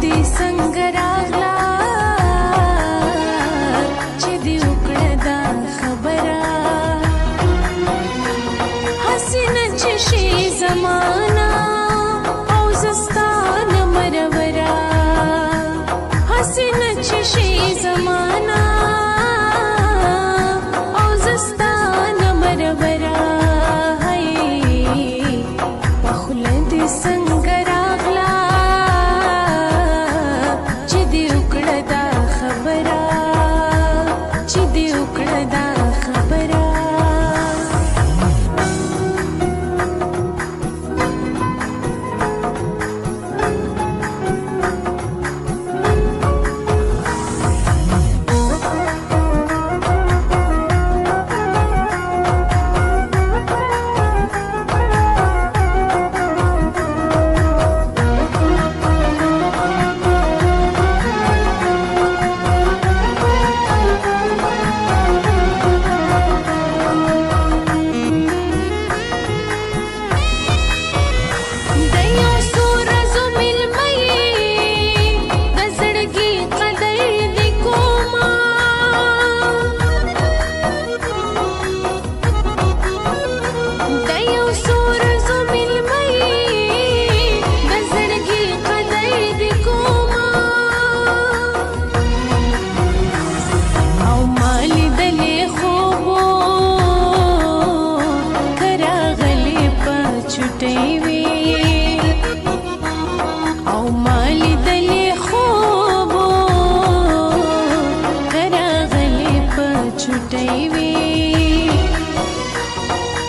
دې څنګه راغله چې دې وکړه دا خبره حسینه چې شي زمانه او زه ستا نه مروره حسینه چې شي زمانه او زه ستا نه مروره په خوله دې څنګه راغله چې دې وکړه دا خبره چې دې وکړه دا خبره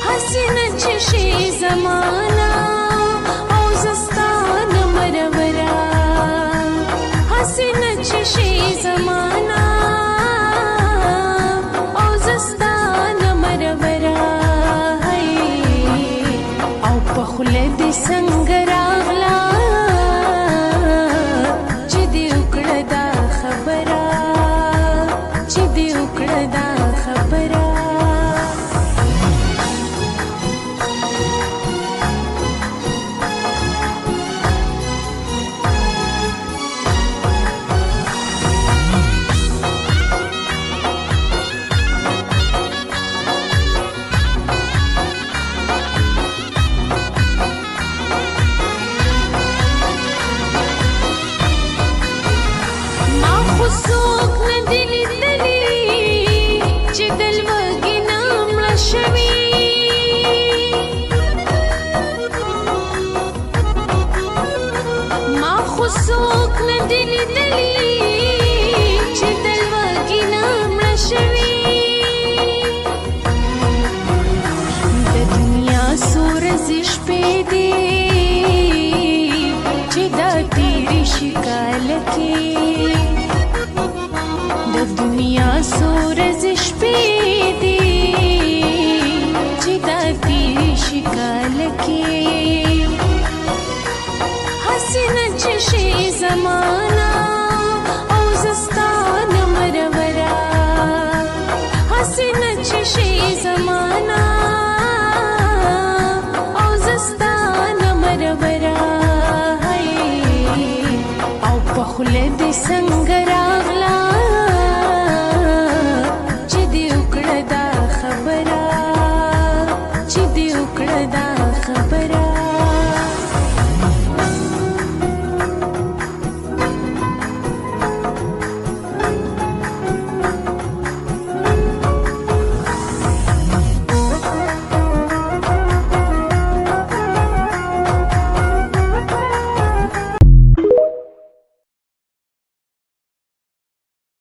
حسینه چې شي زمانه او زه ستا نه مروره حسینه چې شي زمانه او زه ستا نه مروره او په خوله دې څنګه راغله چې دې وکړه دا خبره چې دې وکړه دا خبره څوک نه دي لیدلي چې د لوږې نه مړه شوي ما خو څوک نه دي لیدلي چې د لوږې نه مړه شوي د دنیا څو ورځې شپې دي چې دا تېرې شي کاله کې د دنیا څو ورځې شپې دي چې دا تېرې شي کاله کې حسینه چې شي زمانه او زه ستا نه مروره حسینه چې شي زمانه او زه ستا نه مروره او په خوله دې څنګه راغله چې دې وکړه دا خبره چې دې وکړه دا